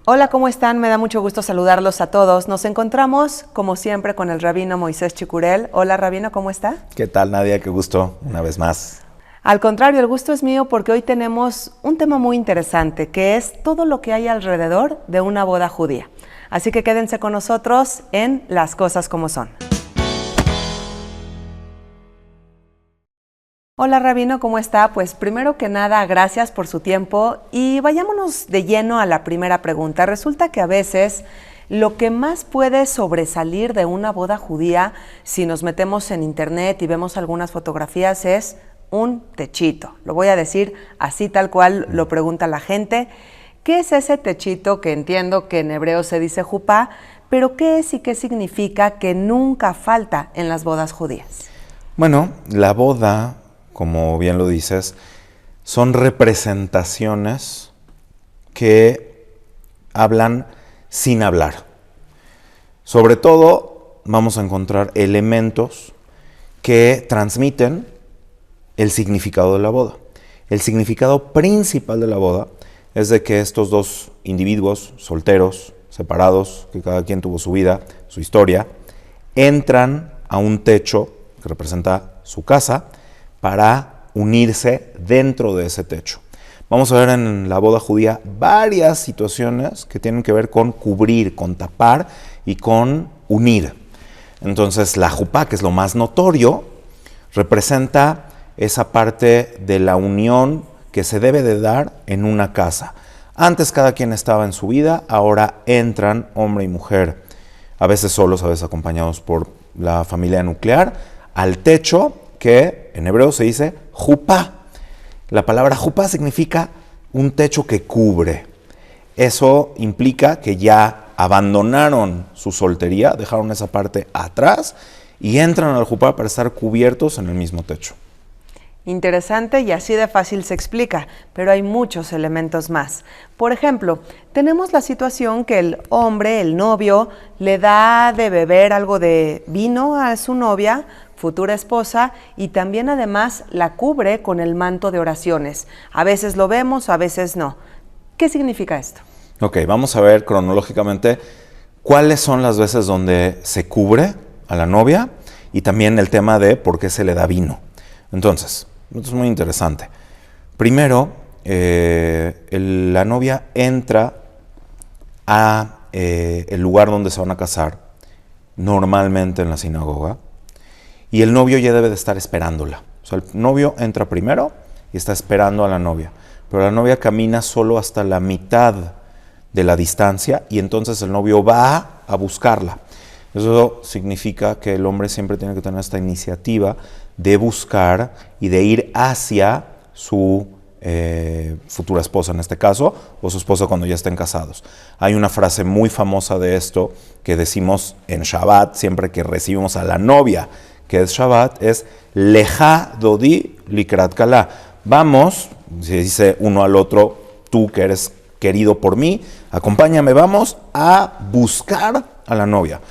Hola, ¿cómo están? Me da mucho gusto saludarlos a todos. Nos encontramos, como siempre, con el rabino Moisés Chicurel. Hola, rabino, ¿cómo está? ¿Qué tal, Nadia? Qué gusto, una vez más. Al contrario, el gusto es mío porque hoy tenemos un tema muy interesante, que es todo lo que hay alrededor de una boda judía. Así que quédense con nosotros en Las Cosas Como Son. Hola, rabino, ¿cómo está? Pues primero que nada, gracias por su tiempo y vayámonos de lleno a la primera pregunta. Resulta que a veces lo que más puede sobresalir de una boda judía, si nos metemos en internet y vemos algunas fotografías, es un techito. Lo voy a decir así tal cual lo pregunta la gente. ¿Qué es ese techito que entiendo que en hebreo se dice jupá, pero qué es y qué significa que nunca falta en las bodas judías? Bueno, la boda, como bien lo dices, son representaciones que hablan sin hablar. Sobre todo, vamos a encontrar elementos que transmiten el significado de la boda. El significado principal de la boda es de que estos dos individuos solteros, separados, que cada quien tuvo su vida, su historia, entran a un techo que representa su casa para unirse dentro de ese techo. Vamos a ver en la boda judía varias situaciones que tienen que ver con cubrir, con tapar y con unir. Entonces la jupá, que es lo más notorio, representa esa parte de la unión que se debe de dar en una casa. Antes cada quien estaba en su vida, ahora entran hombre y mujer, a veces solos, a veces acompañados por la familia nuclear, al techo que en hebreo se dice jupá. La palabra jupá significa un techo que cubre. Eso implica que ya abandonaron su soltería, dejaron esa parte atrás y entran al jupá para estar cubiertos en el mismo techo. Interesante y así de fácil se explica, pero hay muchos elementos más. Por ejemplo, tenemos la situación que el hombre, el novio, le da de beber algo de vino a su novia, futura esposa, y también además la cubre con el manto de oraciones. A veces lo vemos, a veces no. ¿Qué significa esto? Ok, vamos a ver cronológicamente cuáles son las veces donde se cubre a la novia y también el tema de por qué se le da vino. Entonces, esto es muy interesante. Primero, la novia entra a el lugar donde se van a casar, normalmente en la sinagoga, y el novio ya debe de estar esperándola. O sea, el novio entra primero y está esperando a la novia, pero la novia camina solo hasta la mitad de la distancia y entonces el novio va a buscarla. Eso significa que el hombre siempre tiene que tener esta iniciativa de buscar y de ir hacia su futura esposa en este caso, o su esposa cuando ya estén casados. Hay una frase muy famosa de esto que decimos en Shabbat, siempre que recibimos a la novia, que es Shabbat, es Leja Dodi Likrat Kala. Vamos, se dice uno al otro, tú que eres querido por mí, acompáñame, vamos a buscar a la novia.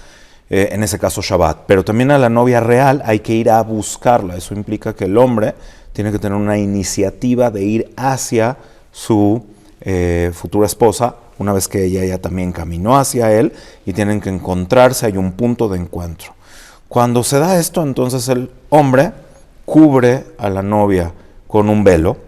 En ese caso Shabbat, pero también a la novia real hay que ir a buscarla. Eso implica que el hombre tiene que tener una iniciativa de ir hacia su futura esposa, una vez que ella ya también caminó hacia él y tienen que encontrarse, hay un punto de encuentro. Cuando se da esto, entonces el hombre cubre a la novia con un velo.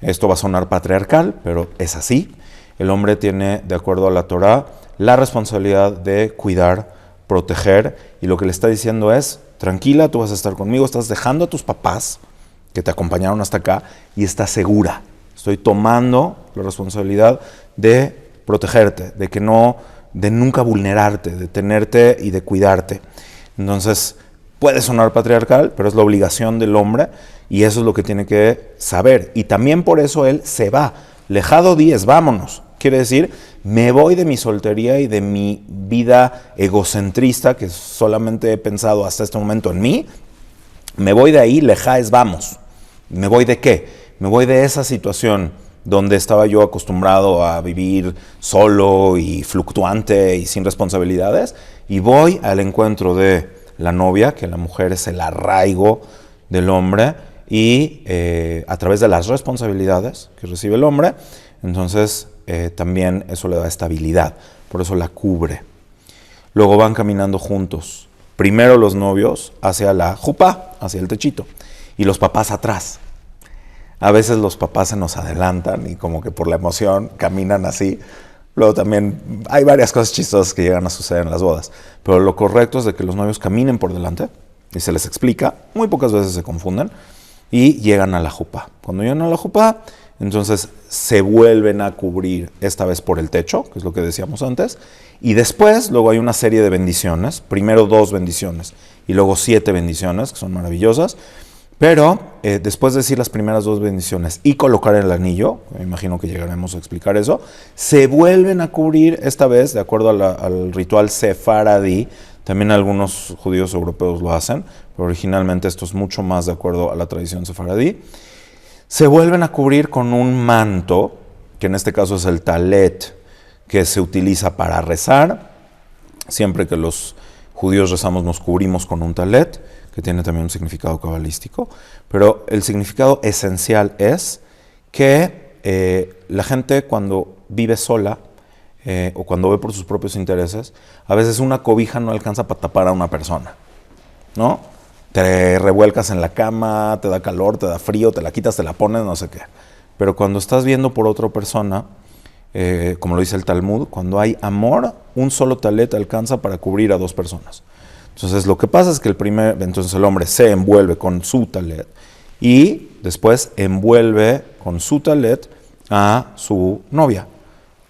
Esto va a sonar patriarcal, pero es así. El hombre tiene, de acuerdo a la Torá, la responsabilidad de cuidar, proteger, y lo que le está diciendo es, tranquila, tú vas a estar conmigo, estás dejando a tus papás que te acompañaron hasta acá y estás segura. Estoy tomando la responsabilidad de protegerte, de nunca vulnerarte, de tenerte y de cuidarte. Entonces, puede sonar patriarcal, pero es la obligación del hombre y eso es lo que tiene que saber. Y también por eso él se va. Lejado 10, vámonos. Quiere decir, me voy de mi soltería y de mi vida egocentrista, que solamente he pensado hasta este momento en mí. Me voy de ahí, lejá es vamos. ¿Me voy de qué? Me voy de esa situación donde estaba yo acostumbrado a vivir solo y fluctuante y sin responsabilidades, y voy al encuentro de la novia, que la mujer es el arraigo del hombre, y a través de las responsabilidades que recibe el hombre, entonces también eso le da estabilidad, por eso la cubre. Luego van caminando juntos. Primero los novios hacia la jupá, hacia el techito, y los papás atrás. A veces los papás se nos adelantan y como que por la emoción caminan así. Luego también hay varias cosas chistosas que llegan a suceder en las bodas. Pero lo correcto es de que los novios caminen por delante y se les explica. Muy pocas veces se confunden y llegan a la jupá. Cuando llegan a la jupá, entonces se vuelven a cubrir, esta vez por el techo, que es lo que decíamos antes. Y después, luego hay una serie de bendiciones. Primero 2 bendiciones y luego 7 bendiciones, que son maravillosas. Pero después de decir las primeras 2 bendiciones y colocar el anillo, me imagino que llegaremos a explicar eso, se vuelven a cubrir esta vez, de acuerdo al ritual sefaradí. También algunos judíos europeos lo hacen, pero originalmente esto es mucho más de acuerdo a la tradición sefaradí. Se vuelven a cubrir con un manto, que en este caso es el talet, que se utiliza para rezar. Siempre que los judíos rezamos nos cubrimos con un talet, que tiene también un significado cabalístico, pero el significado esencial es que la gente cuando vive sola o cuando ve por sus propios intereses, a veces una cobija no alcanza para tapar a una persona, ¿no? Te revuelcas en la cama, te da calor, te da frío, te la quitas, te la pones, no sé qué. Pero cuando estás viendo por otra persona, como lo dice el Talmud, cuando hay amor, un solo talet alcanza para cubrir a 2 personas. Entonces lo que pasa es que entonces el hombre se envuelve con su talet y después envuelve con su talet a su novia,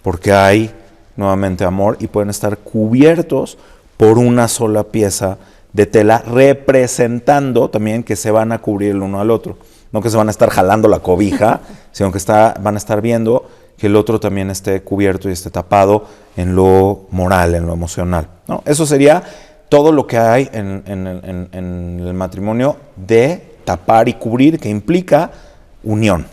porque hay nuevamente amor y pueden estar cubiertos por una sola pieza de tela, representando también que se van a cubrir el uno al otro. No que se van a estar jalando la cobija, sino que van a estar viendo que el otro también esté cubierto y esté tapado en lo moral, en lo emocional, ¿no? Eso sería todo lo que hay en el matrimonio de tapar y cubrir, que implica unión.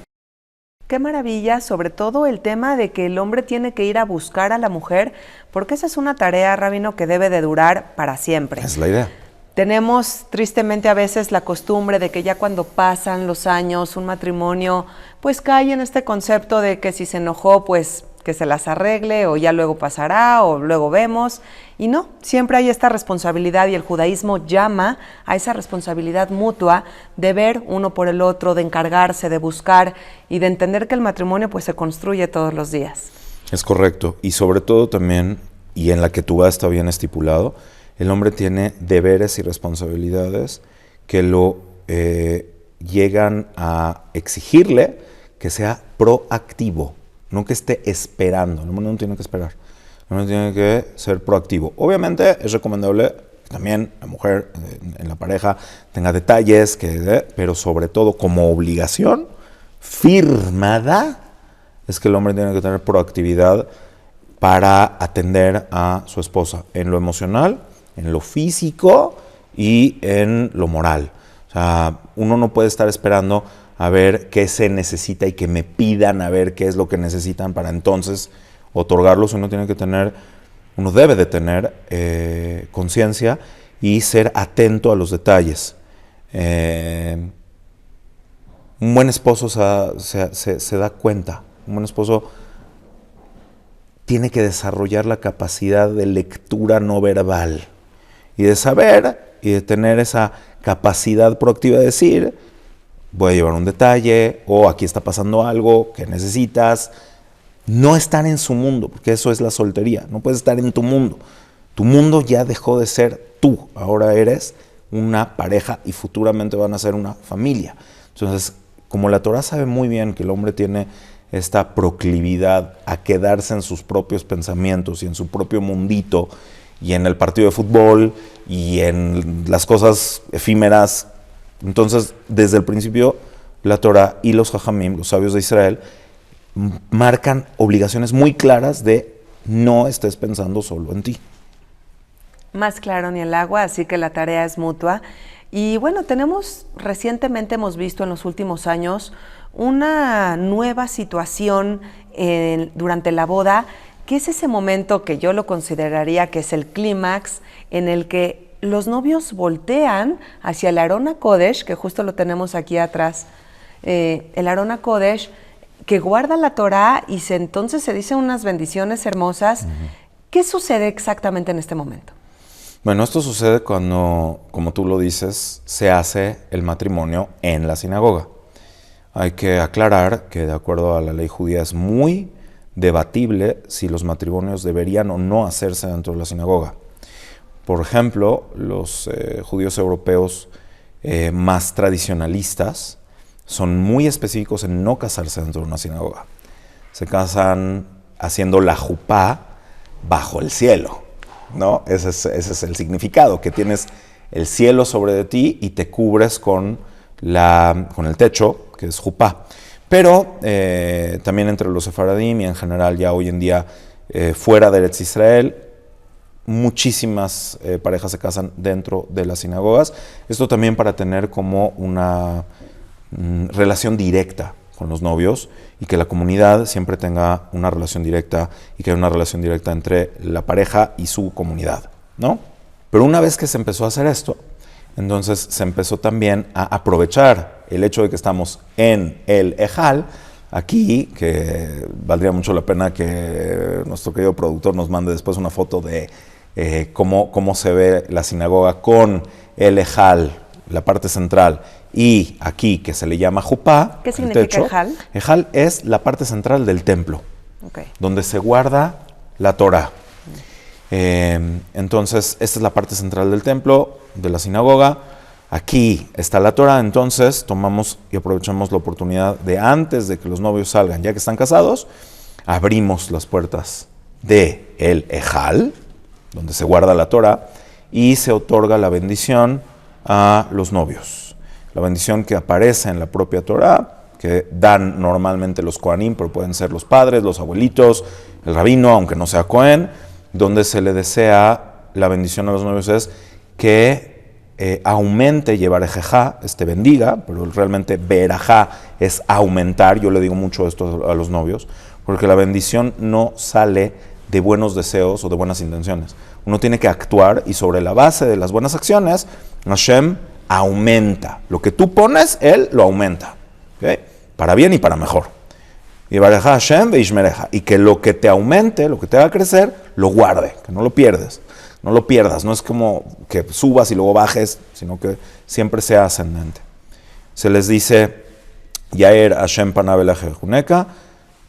Qué maravilla, sobre todo el tema de que el hombre tiene que ir a buscar a la mujer, porque esa es una tarea, Rabino, que debe de durar para siempre. Es la idea. Tenemos tristemente a veces la costumbre de que ya cuando pasan los años, un matrimonio pues cae en este concepto de que si se enojó, pues que se las arregle o ya luego pasará o luego vemos. Y no, siempre hay esta responsabilidad y el judaísmo llama a esa responsabilidad mutua de ver uno por el otro, de encargarse, de buscar y de entender que el matrimonio pues se construye todos los días. Es correcto. Y sobre todo también, y en la que tú está bien estipulado, el hombre tiene deberes y responsabilidades que lo llegan a exigirle que sea proactivo, no que esté esperando. El hombre no tiene que esperar, el hombre tiene que ser proactivo. Obviamente es recomendable que también la mujer en la pareja tenga detalles, pero sobre todo como obligación firmada es que el hombre tiene que tener proactividad para atender a su esposa en lo emocional, en lo físico y en lo moral. O sea, uno no puede estar esperando a ver qué se necesita y que me pidan a ver qué es lo que necesitan para entonces otorgarlos. Uno debe de tener conciencia y ser atento a los detalles. Un buen esposo se da cuenta. Un buen esposo tiene que desarrollar la capacidad de lectura no verbal y de saber y de tener esa capacidad proactiva de decir: voy a llevar un detalle, o aquí está pasando algo que necesitas. No estar en su mundo, porque eso es la soltería. No puedes estar en tu mundo. Tu mundo ya dejó de ser tú. Ahora eres una pareja y futuramente van a ser una familia. Entonces, como la Torah sabe muy bien que el hombre tiene esta proclividad a quedarse en sus propios pensamientos y en su propio mundito, y en el partido de fútbol, y en las cosas efímeras. Entonces, desde el principio, la Torah y los Jajamim, los sabios de Israel, marcan obligaciones muy claras de no estés pensando solo en ti. Más claro ni el agua, así que la tarea es mutua. Y bueno, recientemente hemos visto en los últimos años una nueva situación durante la boda, que es ese momento que yo lo consideraría que es el clímax, en el que los novios voltean hacia el Arón HaKodesh, que justo lo tenemos aquí atrás. El Arón HaKodesh que guarda la Torá y entonces se dicen unas bendiciones hermosas. ¿Qué sucede exactamente en este momento? Bueno, esto sucede cuando, como tú lo dices, se hace el matrimonio en la sinagoga. Hay que aclarar que de acuerdo a la ley judía es muy debatible si los matrimonios deberían o no hacerse dentro de la sinagoga. Por ejemplo, los judíos europeos más tradicionalistas son muy específicos en no casarse dentro de una sinagoga. Se casan haciendo la jupá bajo el cielo, ¿no? Ese es el significado, que tienes el cielo sobre de ti y te cubres con el techo, que es jupá. Pero también entre los sefaradim y en general ya hoy en día fuera de Eretz Israel, muchísimas parejas se casan dentro de las sinagogas. Esto también para tener como una relación directa con los novios y que la comunidad siempre tenga una relación directa y que haya una relación directa entre la pareja y su comunidad, ¿no? Pero una vez que se empezó a hacer esto, entonces se empezó también a aprovechar el hecho de que estamos en el Ejal, aquí, que valdría mucho la pena que nuestro querido productor nos mande después una foto de cómo se ve la sinagoga con el Ejal, la parte central, y aquí, que se le llama jupá. ¿Qué significa Ejal? Ejal es la parte central del templo, donde se guarda la Torá. Entonces, esta es la parte central del templo, de la sinagoga. Aquí está la Torá, entonces tomamos y aprovechamos la oportunidad de antes de que los novios salgan, ya que están casados, abrimos las puertas de el Ejal, donde se guarda la Torá, y se otorga la bendición a los novios. La bendición que aparece en la propia Torá, que dan normalmente los Kohanim, pero pueden ser los padres, los abuelitos, el rabino, aunque no sea Kohen, donde se le desea la bendición a los novios es que aumente Yevarejejá, bendiga, pero realmente Berajá es aumentar. Yo le digo mucho esto a los novios, porque la bendición no sale de buenos deseos o de buenas intenciones. Uno tiene que actuar y sobre la base de las buenas acciones, Hashem aumenta. Lo que tú pones, Él lo aumenta. ¿Okay? Para bien y para mejor. Yevarejá Hashem veishmereja. Y que lo que te aumente, lo que te haga crecer, lo guarde, que no lo pierdes. No lo pierdas, no es como que subas y luego bajes, sino que siempre sea ascendente. Se les dice, Yaer Hashem panav elajejuneka,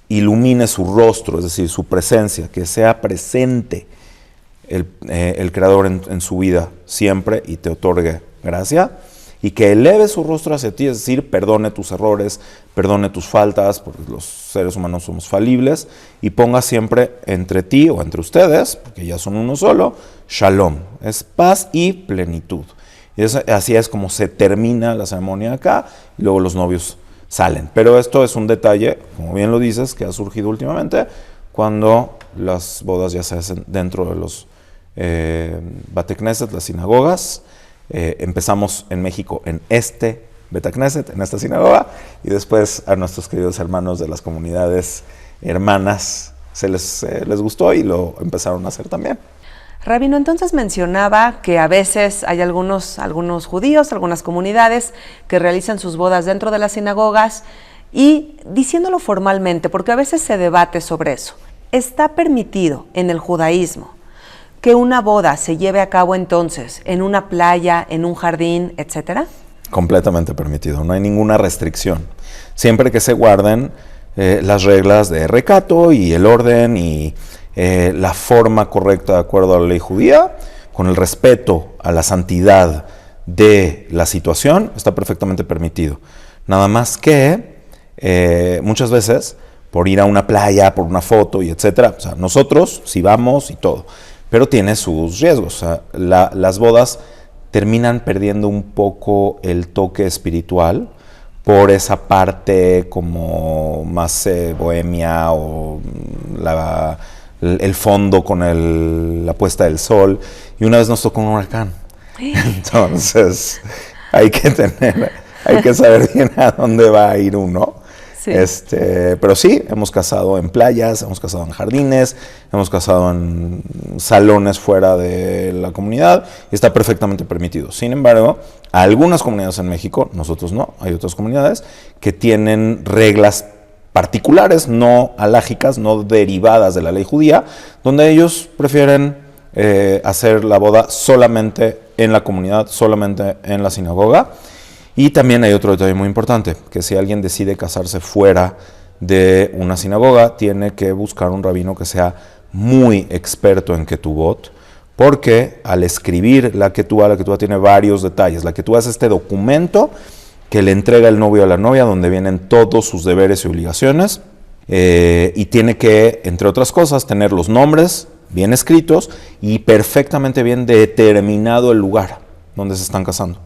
ilumine su rostro, es decir, su presencia, que sea presente el Creador en su vida siempre y te otorgue gracia, y que eleve su rostro hacia ti, es decir, perdone tus errores, perdone tus faltas, porque los seres humanos somos falibles, y ponga siempre entre ti o entre ustedes, porque ya son uno solo, shalom, es paz y plenitud. Y así es como se termina la ceremonia acá, y luego los novios salen. Pero esto es un detalle, como bien lo dices, que ha surgido últimamente, cuando las bodas ya se hacen dentro de los Bate Knesset, las sinagogas. Empezamos en México en Beta Knesset, en esta sinagoga, y después a nuestros queridos hermanos de las comunidades hermanas les gustó y lo empezaron a hacer también. Rabino, entonces mencionaba que a veces hay algunos judíos, algunas comunidades que realizan sus bodas dentro de las sinagogas, y diciéndolo formalmente, porque a veces se debate sobre eso, ¿está permitido en el judaísmo que una boda se lleve a cabo entonces en una playa, en un jardín, etcétera? Completamente permitido, no hay ninguna restricción. Siempre que se guarden las reglas de recato y el orden y la forma correcta de acuerdo a la ley judía, con el respeto a la santidad de la situación, está perfectamente permitido. Nada más que muchas veces, por ir a una playa, por una foto y etcétera, o sea, nosotros sí vamos y todo, pero tiene sus riesgos. O sea, las bodas terminan perdiendo un poco el toque espiritual por esa parte como más bohemia o el fondo con la puesta del sol. Y una vez nos tocó un huracán. Entonces hay que saber bien a dónde va a ir uno. Sí. Pero sí, hemos casado en playas, hemos casado en jardines, hemos casado en salones fuera de la comunidad y está perfectamente permitido. Sin embargo, algunas comunidades en México, nosotros no, hay otras comunidades que tienen reglas particulares, no alágicas, no derivadas de la ley judía, donde ellos prefieren hacer la boda solamente en la comunidad, solamente en la sinagoga. Y también hay otro detalle muy importante, que si alguien decide casarse fuera de una sinagoga, tiene que buscar un rabino que sea muy experto en Ketubot, porque al escribir la Ketubá tiene varios detalles. La Ketubá es este documento que le entrega el novio a la novia, donde vienen todos sus deberes y obligaciones, y tiene que, entre otras cosas, tener los nombres bien escritos y perfectamente bien determinado el lugar donde se están casando.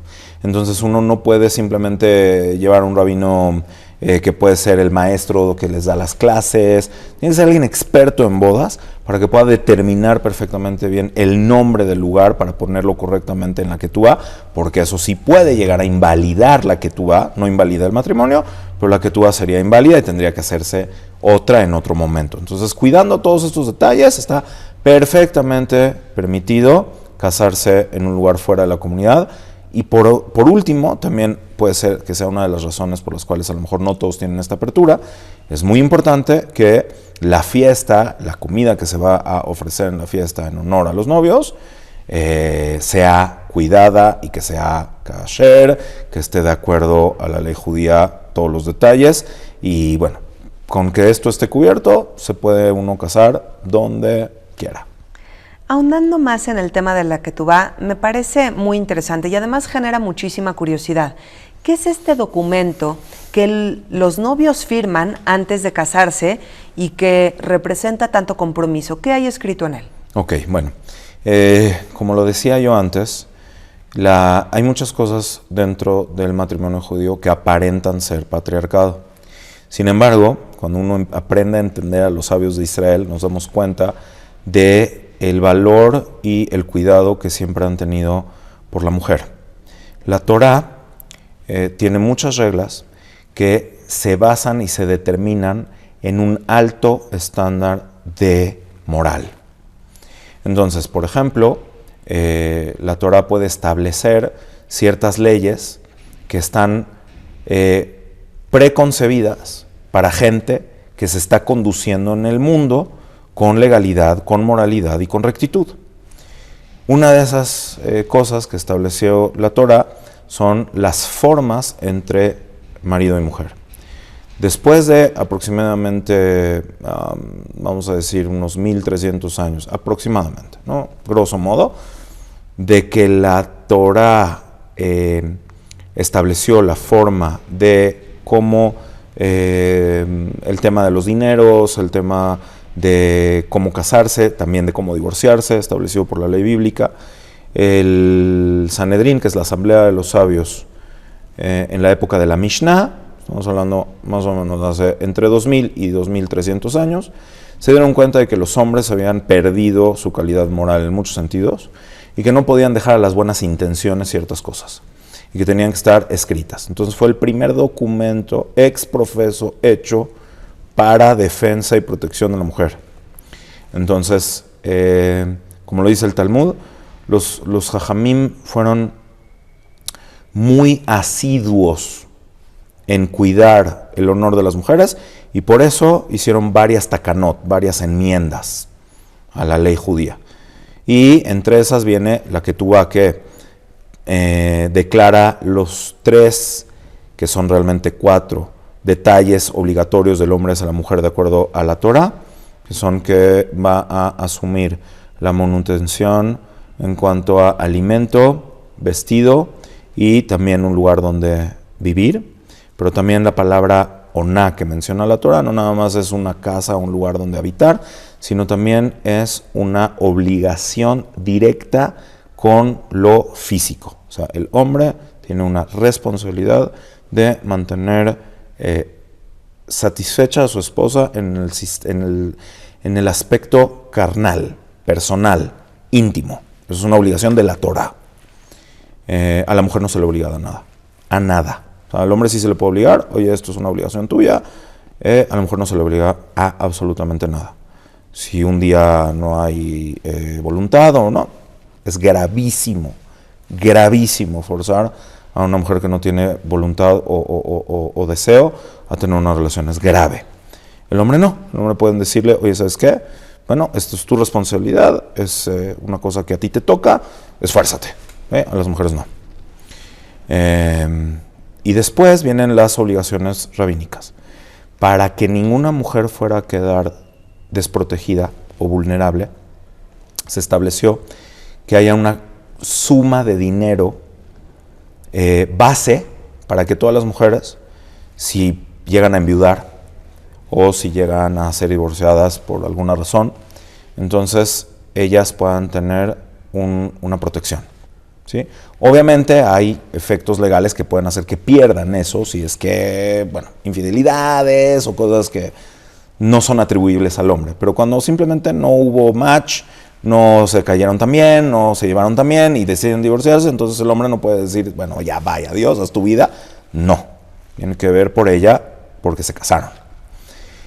Entonces uno no puede simplemente llevar a un rabino que puede ser el maestro que les da las clases. Tiene que ser alguien experto en bodas para que pueda determinar perfectamente bien el nombre del lugar para ponerlo correctamente en la ketubá, porque eso sí puede llegar a invalidar la ketubá, no invalida el matrimonio, pero la ketubá sería inválida y tendría que hacerse otra en otro momento. Entonces, cuidando todos estos detalles, está perfectamente permitido casarse en un lugar fuera de la comunidad. Y por último, también puede ser que sea una de las razones por las cuales a lo mejor no todos tienen esta apertura. Es muy importante que la fiesta, la comida que se va a ofrecer en la fiesta en honor a los novios, sea cuidada y que sea kasher, que esté de acuerdo a la ley judía, todos los detalles. Y bueno, con que esto esté cubierto, se puede uno casar donde quiera. Ahondando más en el tema de la ketubá, me parece muy interesante y además genera muchísima curiosidad. ¿Qué es este documento que los novios firman antes de casarse y que representa tanto compromiso? ¿Qué hay escrito en él? Ok, bueno, como lo decía yo antes, hay muchas cosas dentro del matrimonio judío que aparentan ser patriarcado. Sin embargo, cuando uno aprende a entender a los sabios de Israel, nos damos cuenta de el valor y el cuidado que siempre han tenido por la mujer. La Torá tiene muchas reglas que se basan y se determinan en un alto estándar de moral. Entonces, por ejemplo, la Torá puede establecer ciertas leyes que están preconcebidas para gente que se está conduciendo en el mundo con legalidad, con moralidad y con rectitud. Una de esas cosas que estableció la Torá son las formas entre marido y mujer. Después de aproximadamente, vamos a decir, unos 1300 años, aproximadamente, ¿no? Grosso modo, de que la Torá estableció la forma de cómo el tema de los dineros, el tema de cómo casarse, también de cómo divorciarse, establecido por la ley bíblica. El Sanedrín, que es la asamblea de los sabios, en la época de la Mishnah, estamos hablando más o menos hace entre 2000 y 2300 años, se dieron cuenta de que los hombres habían perdido su calidad moral en muchos sentidos y que no podían dejar a las buenas intenciones ciertas cosas y que tenían que estar escritas. Entonces fue el primer documento ex profeso hecho para defensa y protección de la mujer. Entonces, como lo dice el Talmud, los Jajamim fueron muy asiduos en cuidar el honor de las mujeres y por eso hicieron varias takanot, varias enmiendas a la ley judía. Y entre esas viene la ketubá, que declara los 3, que son realmente 4, detalles obligatorios del hombre hacia la mujer de acuerdo a la Torá, que son que va a asumir la manutención en cuanto a alimento, vestido y también un lugar donde vivir. Pero también la palabra oná que menciona la Torá no nada más es una casa o un lugar donde habitar, sino también es una obligación directa con lo físico. O sea, el hombre tiene una responsabilidad de mantener satisfecha a su esposa en el aspecto carnal, personal, íntimo. Eso es una obligación de la Torá. A la mujer no se le obliga a nada. A nada. O sea, al hombre sí se le puede obligar. Oye, esto es una obligación tuya. A la mujer no se le obliga a absolutamente nada. Si un día no hay voluntad o no, es gravísimo forzar a una mujer que no tiene voluntad o deseo a tener una relación. Es grave. El hombre no. El hombre pueden decirle, oye, ¿sabes qué? Bueno, esto es tu responsabilidad, es una cosa que a ti te toca, esfuérzate. A las mujeres no. Y después vienen las obligaciones rabínicas. Para que ninguna mujer fuera a quedar desprotegida o vulnerable, se estableció que haya una suma de dinero base para que todas las mujeres, si llegan a enviudar o si llegan a ser divorciadas por alguna razón, entonces ellas puedan tener una protección. ¿Sí? Obviamente hay efectos legales que pueden hacer que pierdan eso, si es que, bueno, infidelidades o cosas que no son atribuibles al hombre. Pero cuando simplemente no hubo match, no se cayeron tan bien, no se llevaron tan bien y deciden divorciarse, entonces el hombre no puede decir, bueno, ya vaya, adiós, haz tu vida. No, tiene que ver por ella porque se casaron.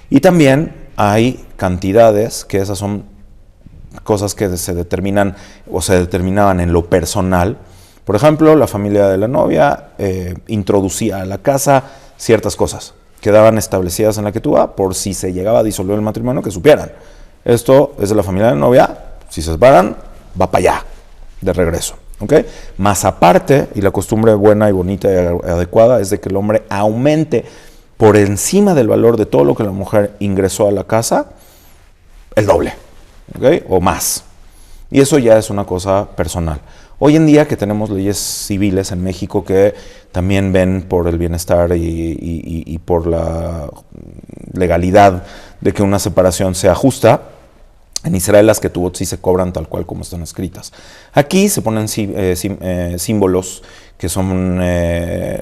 Y también hay cantidades que esas son cosas que se determinan o se determinaban en lo personal. Por ejemplo, la familia de la novia introducía a la casa ciertas cosas. Quedaban establecidas en la ketubá por si se llegaba a disolver el matrimonio, que supieran. Esto es de la familia de la novia, si se separan, va para allá, de regreso. ¿Okay? Más aparte, y la costumbre buena y bonita y adecuada es de que el hombre aumente por encima del valor de todo lo que la mujer ingresó a la casa, el doble. ¿Okay? O más. Y eso ya es una cosa personal. Hoy en día que tenemos leyes civiles en México que también ven por el bienestar y por la legalidad de que una separación sea justa, en Israel las ketubot sí se cobran tal cual como están escritas. Aquí se ponen símbolos que son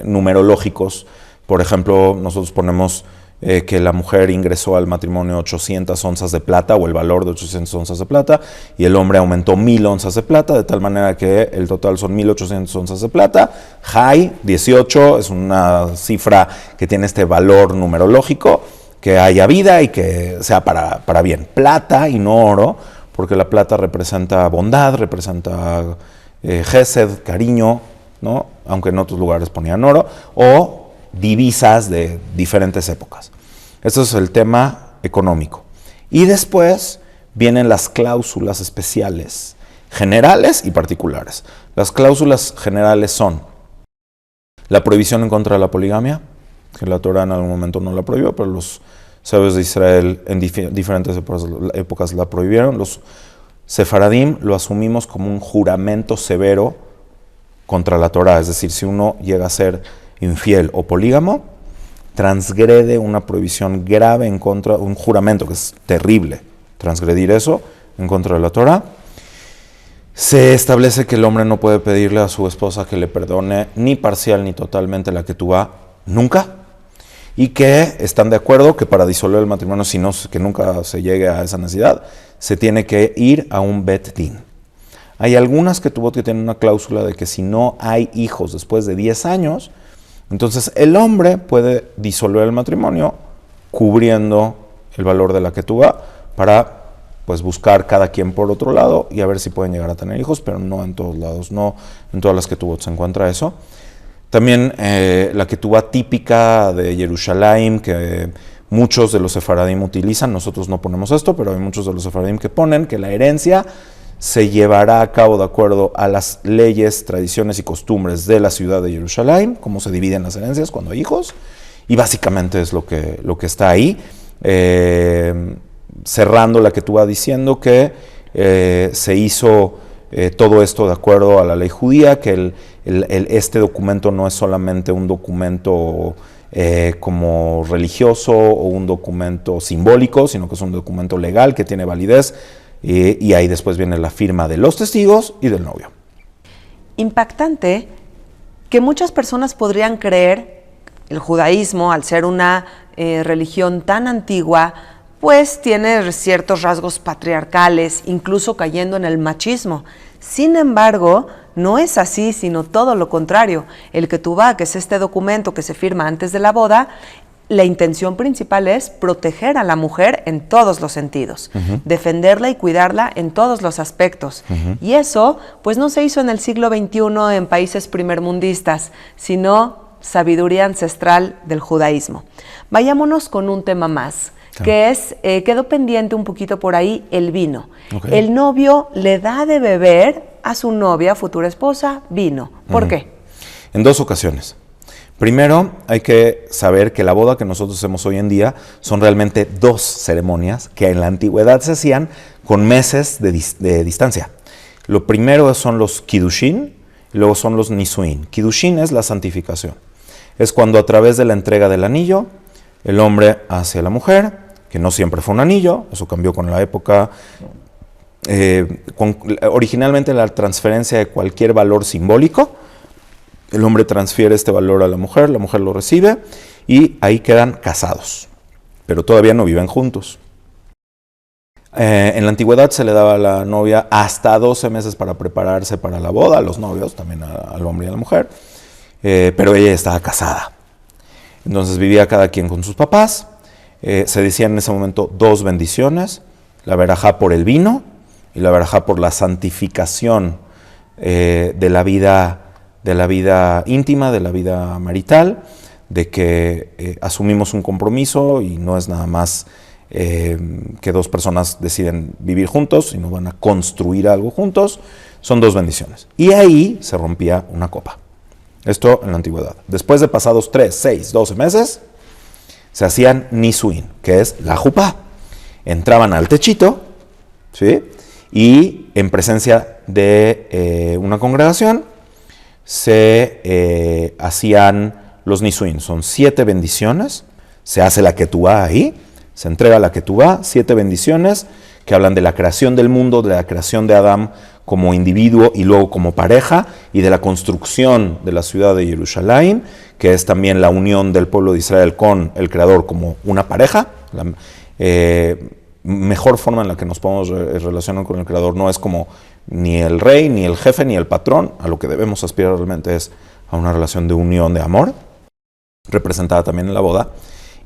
numerológicos. Por ejemplo, nosotros ponemos que la mujer ingresó al matrimonio 800 onzas de plata o el valor de 800 onzas de plata y el hombre aumentó 1000 onzas de plata, de tal manera que el total son 1800 onzas de plata. High, 18, es una cifra que tiene este valor numerológico, que haya vida y que sea para bien. Plata y no oro, porque la plata representa bondad, representa gesed, cariño, ¿no? Aunque en otros lugares ponían oro, o divisas de diferentes épocas. Eso es el tema económico. Y después vienen las cláusulas especiales, generales y particulares. Las cláusulas generales son la prohibición en contra de la poligamia, que la Torah en algún momento no la prohibió, pero los sabios de Israel en diferentes épocas la prohibieron. Los sefaradim lo asumimos como un juramento severo contra la Torah, es decir, si uno llega a ser infiel o polígamo, transgrede una prohibición grave en contra, un juramento que es terrible, transgredir eso en contra de la Torah. Se establece que el hombre no puede pedirle a su esposa que le perdone ni parcial ni totalmente la ketubá, nunca, y que están de acuerdo que para disolver el matrimonio, si no, que nunca se llegue a esa necesidad, se tiene que ir a un bet din. Hay algunas ketubot que tienen una cláusula de que si no hay hijos después de 10 años, entonces el hombre puede disolver el matrimonio cubriendo el valor de la ketubá para pues buscar cada quien por otro lado y a ver si pueden llegar a tener hijos, pero no en todos lados, no en todas las ketubot se encuentra eso. También la ketubá típica de Jerusalén que muchos de los sefaradim utilizan, nosotros no ponemos esto, pero hay muchos de los sefaradim que ponen que la herencia se llevará a cabo de acuerdo a las leyes, tradiciones y costumbres de la ciudad de Jerusalén, cómo se dividen las herencias cuando hay hijos, y básicamente es lo que está ahí, cerrando la ketubá diciendo que se hizo todo esto de acuerdo a la ley judía, que este documento no es solamente un documento como religioso o un documento simbólico, sino que es un documento legal que tiene validez. Y ahí después viene la firma de los testigos y del novio. Impactante que muchas personas podrían creer el judaísmo, al ser una religión tan antigua, pues tiene ciertos rasgos patriarcales, incluso cayendo en el machismo. Sin embargo, no es así, sino todo lo contrario. El ketubá, que es este documento que se firma antes de la boda, la intención principal es proteger a la mujer en todos los sentidos, defenderla y cuidarla en todos los aspectos. Y eso, pues no se hizo en el siglo XXI en países primermundistas, sino sabiduría ancestral del judaísmo. Vayámonos con un tema más. Claro. que es, quedó pendiente un poquito por ahí, el vino. Okay. El novio le da de beber a su novia, futura esposa, vino. ¿Por qué? En 2 ocasiones. Primero, hay que saber que la boda que nosotros hacemos hoy en día son realmente 2 ceremonias que en la antigüedad se hacían con meses de distancia. Lo primero son los Kiddushin y luego son los Nisuin. Kiddushin es la santificación. Es cuando a través de la entrega del anillo, el hombre hace a la mujer, que no siempre fue un anillo, eso cambió con la época, originalmente la transferencia de cualquier valor simbólico. El hombre transfiere este valor a la mujer lo recibe y ahí quedan casados, pero todavía no viven juntos. En la antigüedad se le daba a la novia hasta 12 meses para prepararse para la boda, a los novios, también al hombre y a la mujer, pero ella estaba casada. Entonces vivía cada quien con sus papás, se decían en ese momento 2 bendiciones, la verajá por el vino y la verajá por la santificación de la vida íntima, de la vida marital, de que asumimos un compromiso y no es nada más que 2 personas deciden vivir juntos, sino van a construir algo juntos. Son 2 bendiciones. Y ahí se rompía una copa. Esto en la antigüedad. Después de pasados 3, 6, 12 meses, se hacían nisuin, que es la jupá. Entraban al techito, ¿sí? Y en presencia de una congregación, se hacían los nisuin. Son 7 bendiciones, se hace la ketubá ahí, se entrega la ketubá, 7 bendiciones que hablan de la creación del mundo, de la creación de Adán como individuo y luego como pareja, y de la construcción de la ciudad de Jerusalén, que es también la unión del pueblo de Israel con el Creador como una pareja. La mejor forma en la que nos podemos relacionar con el Creador no es como ni el rey, ni el jefe, ni el patrón. A lo que debemos aspirar realmente es a una relación de unión, de amor, representada también en la boda.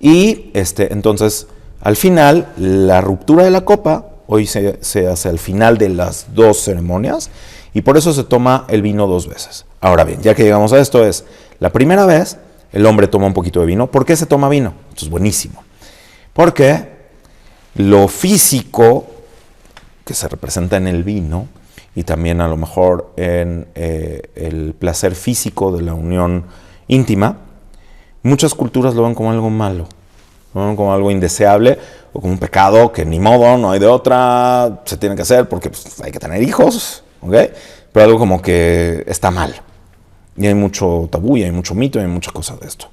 Y entonces, al final, la ruptura de la copa, hoy se hace al final de las 2 ceremonias, y por eso se toma el vino 2 veces. Ahora bien, ya que llegamos a esto, es la primera vez, el hombre toma un poquito de vino. ¿Por qué se toma vino? Esto es buenísimo. Porque lo físico que se representa en el vino, y también a lo mejor en el placer físico de la unión íntima, muchas culturas lo ven como algo malo, lo ven como algo indeseable o como un pecado que ni modo, no hay de otra, se tiene que hacer porque pues, hay que tener hijos, ¿ok? Pero algo como que está mal. Y hay mucho tabú, y hay mucho mito, y hay muchas cosas de esto.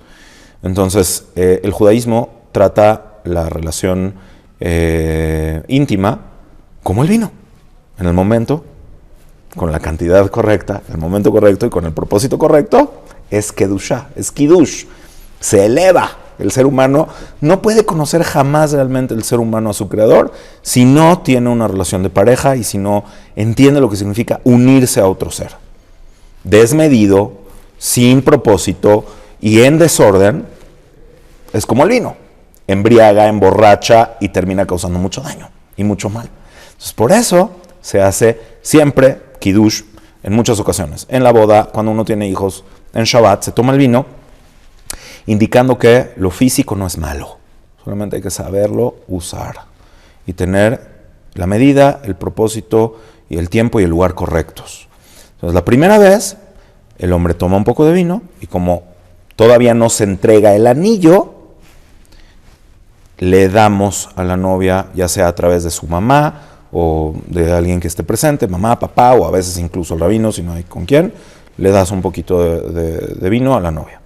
Entonces, el judaísmo trata la relación íntima como el vino, en el momento, con la cantidad correcta, el momento correcto y con el propósito correcto, es kedushá, es kiddush, se eleva. El ser humano no puede conocer jamás realmente el ser humano a su creador si no tiene una relación de pareja y si no entiende lo que significa unirse a otro ser. Desmedido, sin propósito y en desorden, es como el vino. Embriaga, emborracha y termina causando mucho daño y mucho mal. Entonces, por eso se hace siempre kiddush en muchas ocasiones. En la boda, cuando uno tiene hijos, en Shabbat se toma el vino, indicando que lo físico no es malo. Solamente hay que saberlo usar y tener la medida, el propósito y el tiempo y el lugar correctos. Entonces, la primera vez, el hombre toma un poco de vino y como todavía no se entrega el anillo, le damos a la novia, ya sea a través de su mamá o de alguien que esté presente, mamá, papá, o a veces incluso el rabino, si no hay con quién, le das un poquito de vino a la novia.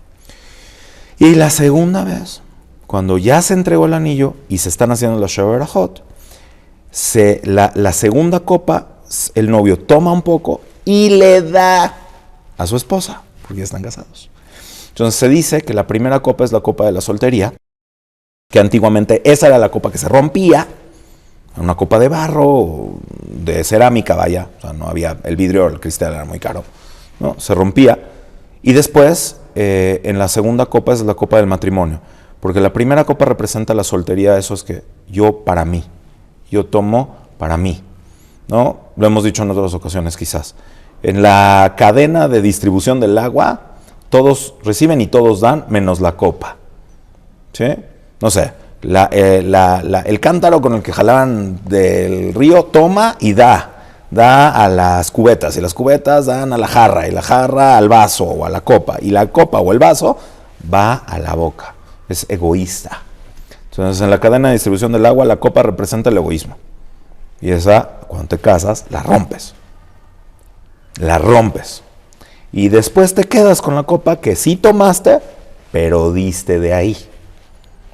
Y la segunda vez, cuando ya se entregó el anillo y se están haciendo las Shevarajot, la segunda copa, el novio toma un poco y le da a su esposa, porque ya están casados. Entonces se dice que la primera copa es la copa de la soltería, que antiguamente esa era la copa que se rompía, una copa de barro o de cerámica, vaya, o sea, no había, el vidrio, el cristal era muy caro, ¿no? Se rompía. Y después, en la segunda copa es la copa del matrimonio, porque la primera copa representa la soltería, eso es que yo para mí, yo tomo para mí, ¿no? Lo hemos dicho en otras ocasiones quizás. En la cadena de distribución del agua, todos reciben y todos dan, menos la copa, ¿sí? No sé, El cántaro con el que jalaban del río toma y da a las cubetas, y las cubetas dan a la jarra, y la jarra al vaso o a la copa, y la copa o el vaso va a la boca. Es egoísta. Entonces, en la cadena de distribución del agua, la copa representa el egoísmo. Y esa, cuando te casas, la rompes. La rompes. Y después te quedas con la copa que sí tomaste, pero diste de ahí.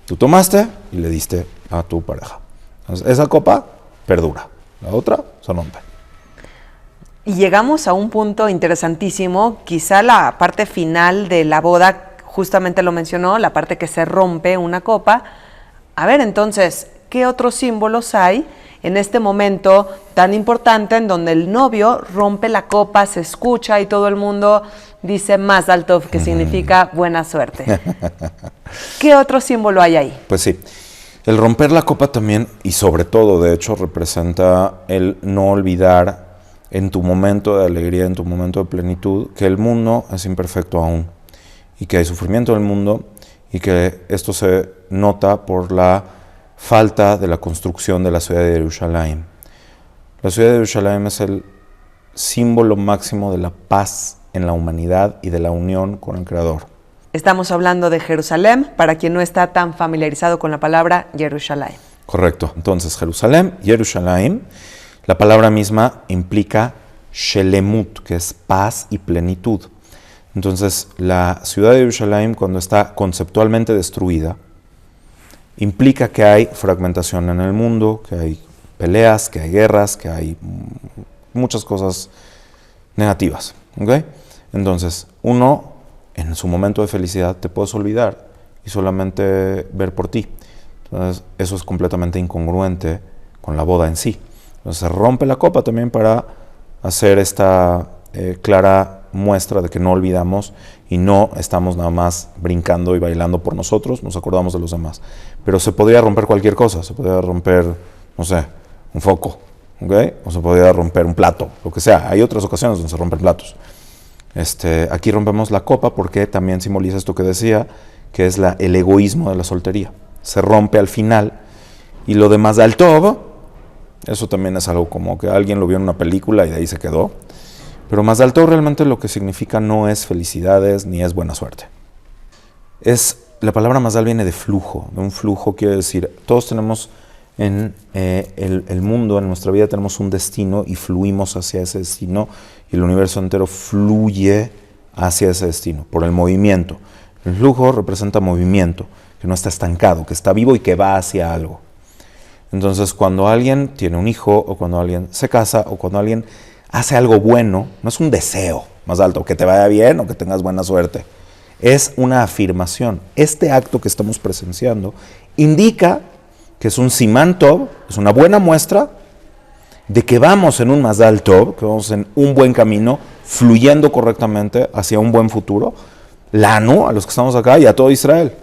Tú tomaste y le diste a tu pareja. Entonces, esa copa perdura. La otra se rompe. Y llegamos a un punto interesantísimo, quizá la parte final de la boda, justamente lo mencionó, la parte que se rompe una copa. A ver, entonces, ¿qué otros símbolos hay en este momento tan importante en donde el novio rompe la copa, se escucha y todo el mundo dice Mazal Tov, que significa buena suerte? ¿Qué otro símbolo hay ahí? Pues sí, el romper la copa también, y sobre todo, de hecho, representa el no olvidar en tu momento de alegría, en tu momento de plenitud, que el mundo es imperfecto aún, y que hay sufrimiento en el mundo, y que esto se nota por la falta de la construcción de la ciudad de Jerusalén. La ciudad de Jerusalén es el símbolo máximo de la paz en la humanidad y de la unión con el Creador. Estamos hablando de Jerusalén, para quien no está tan familiarizado con la palabra Jerusalén. Correcto. Entonces, Jerusalén, Jerusalén, la palabra misma implica shelemut, que es paz y plenitud. Entonces, la ciudad de Jerusalén, cuando está conceptualmente destruida, implica que hay fragmentación en el mundo, que hay peleas, que hay guerras, que hay muchas cosas negativas. ¿Okay? Entonces, uno, en su momento de felicidad, te puedes olvidar y solamente ver por ti. Entonces, eso es completamente incongruente con la boda en sí. Entonces, se rompe la copa también para hacer esta clara muestra de que no olvidamos y no estamos nada más brincando y bailando por nosotros, nos acordamos de los demás. Pero se podría romper cualquier cosa, se podría romper, no sé, un foco, ¿okay? O se podría romper un plato, lo que sea. Hay otras ocasiones donde se rompen platos. Aquí rompemos la copa porque también simboliza esto que decía, que es el egoísmo de la soltería. Se rompe al final y lo demás del todo, eso también es algo como que alguien lo vio en una película y de ahí se quedó. Pero Mazal Tov realmente lo que significa no es felicidades ni es buena suerte. La palabra Mazal viene de flujo, de un flujo quiere decir, todos tenemos en el mundo, en nuestra vida tenemos un destino y fluimos hacia ese destino y el universo entero fluye hacia ese destino por el movimiento. El flujo representa movimiento, que no está estancado, que está vivo y que va hacia algo. Entonces, cuando alguien tiene un hijo o cuando alguien se casa o cuando alguien hace algo bueno, no es un deseo más alto, que te vaya bien o que tengas buena suerte. Es una afirmación. Este acto que estamos presenciando indica que es un Siman Tov, es una buena muestra de que vamos en un Mazal Tov, que vamos en un buen camino, fluyendo correctamente hacia un buen futuro. Lanu, a los que estamos acá y a todo Israel.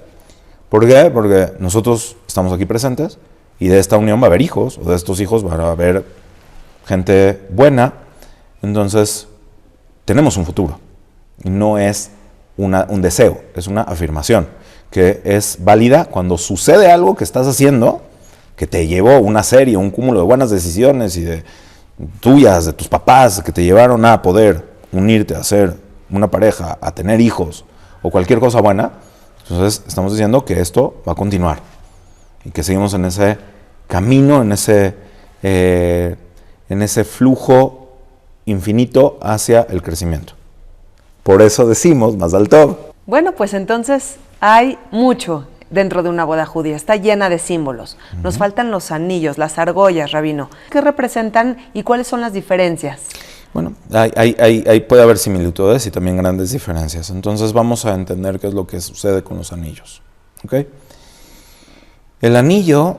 ¿Por qué? Porque nosotros estamos aquí presentes y de esta unión va a haber hijos, o de estos hijos va a haber gente buena. Entonces, tenemos un futuro. Y no es un deseo, es una afirmación que es válida cuando sucede algo que estás haciendo, que te llevó una serie, un cúmulo de buenas decisiones y de tuyas, de tus papás, que te llevaron a poder unirte, a ser una pareja, a tener hijos o cualquier cosa buena. Entonces, estamos diciendo que esto va a continuar y que seguimos en ese camino, en ese flujo infinito hacia el crecimiento. Por eso decimos Mazal Tov. Bueno, pues entonces hay mucho dentro de una boda judía, está llena de símbolos. Nos faltan los anillos, las argollas, Rabino. ¿Qué representan y cuáles son las diferencias? Bueno, puede haber similitudes y también grandes diferencias. Entonces vamos a entender qué es lo que sucede con los anillos. ¿Okay? El anillo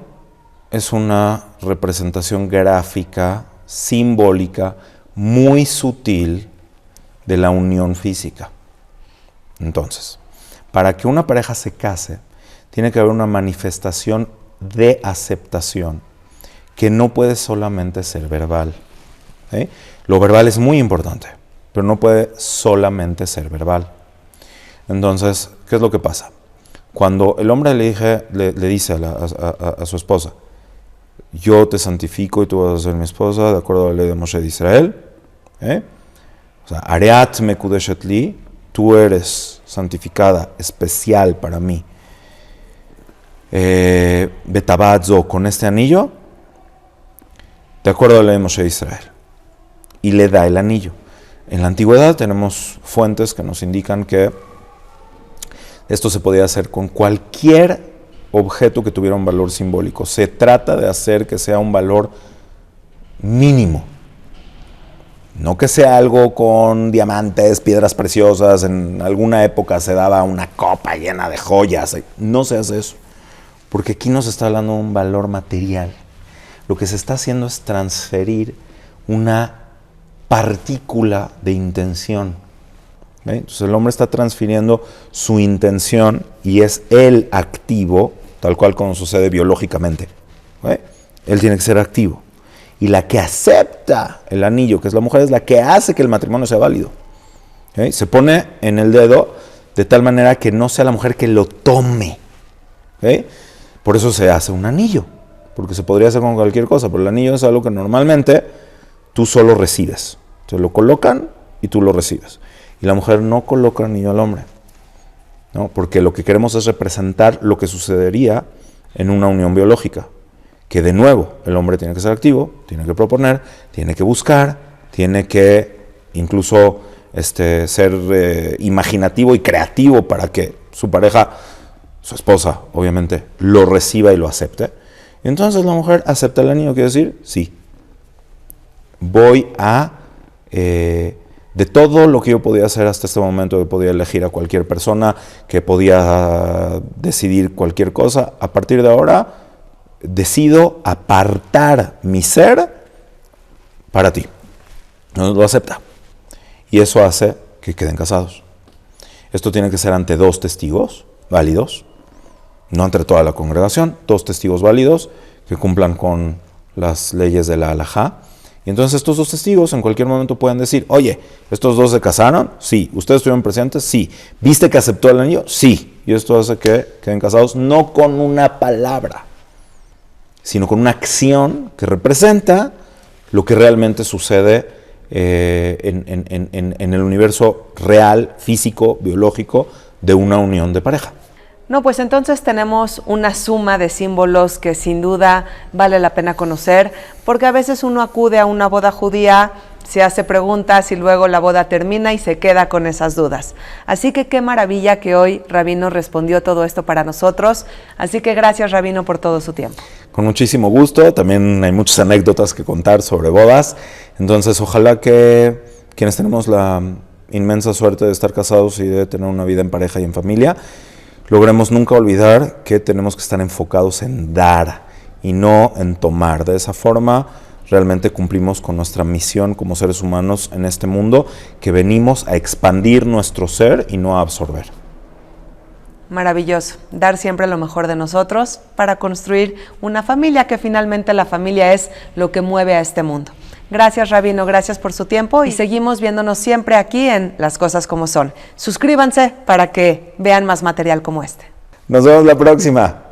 es una representación gráfica, simbólica, muy sutil de la unión física. Entonces, para que una pareja se case, tiene que haber una manifestación de aceptación que no puede solamente ser verbal. ¿Sí? Lo verbal es muy importante, pero no puede solamente ser verbal. Entonces, ¿qué es lo que pasa? Cuando el hombre le dice a su esposa, yo te santifico y tú vas a ser mi esposa, de acuerdo a la ley de Moshe de Israel, o sea, Areat mekudeshet li, tú eres santificada, especial para mí. Betabadzo, con este anillo, de acuerdo a la ley de Moshe de Israel. Y le da el anillo. En la antigüedad tenemos fuentes que nos indican que esto se podía hacer con cualquier objeto que tuviera un valor simbólico. Se trata de hacer que sea un valor mínimo. No que sea algo con diamantes, piedras preciosas. En alguna época se daba una copa llena de joyas. No se hace eso. Porque aquí nos está hablando de un valor material. Lo que se está haciendo es transferir una partícula de intención. Entonces el hombre está transfiriendo su intención y es el activo, tal cual como sucede biológicamente. Él tiene que ser activo. Y la que acepta el anillo, que es la mujer, es la que hace que el matrimonio sea válido. Se pone en el dedo de tal manera que no sea la mujer que lo tome. Por eso se hace un anillo, porque se podría hacer con cualquier cosa, pero el anillo es algo que normalmente tú solo recibes. Te lo colocan y tú lo recibes. Y la mujer no coloca el anillo al hombre, ¿no? Porque lo que queremos es representar lo que sucedería en una unión biológica. Que de nuevo, el hombre tiene que ser activo, tiene que proponer, tiene que buscar, tiene que incluso ser imaginativo y creativo para que su pareja, su esposa, obviamente, lo reciba y lo acepte. Y entonces la mujer acepta el anillo, quiere decir, sí, voy a... de todo lo que yo podía hacer hasta este momento, que podía elegir a cualquier persona, que podía decidir cualquier cosa, a partir de ahora decido apartar mi ser para ti. No lo acepta. Y eso hace que queden casados. Esto tiene que ser ante 2 testigos válidos, no entre toda la congregación, 2 testigos válidos que cumplan con las leyes de la halajá. Y entonces estos 2 testigos en cualquier momento pueden decir, oye, ¿estos 2 se casaron? Sí. ¿Ustedes estuvieron presentes? Sí. ¿Viste que aceptó el anillo? Sí. Y esto hace que queden casados no con una palabra, sino con una acción que representa lo que realmente sucede en el universo real, físico, biológico de una unión de pareja. No, pues entonces tenemos una suma de símbolos que sin duda vale la pena conocer, porque a veces uno acude a una boda judía, se hace preguntas y luego la boda termina y se queda con esas dudas. Así que qué maravilla que hoy Rabino respondió todo esto para nosotros. Así que gracias, Rabino, por todo su tiempo. Con muchísimo gusto. También hay muchas anécdotas que contar sobre bodas. Entonces, ojalá que quienes tenemos la inmensa suerte de estar casados y de tener una vida en pareja y en familia, logremos nunca olvidar que tenemos que estar enfocados en dar y no en tomar. De esa forma, realmente cumplimos con nuestra misión como seres humanos en este mundo, que venimos a expandir nuestro ser y no a absorber. Maravilloso. Dar siempre lo mejor de nosotros para construir una familia, que finalmente la familia es lo que mueve a este mundo. Gracias, Rabino, gracias por su tiempo y seguimos viéndonos siempre aquí en Las Cosas Como Son. Suscríbanse para que vean más material como este. Nos vemos la próxima.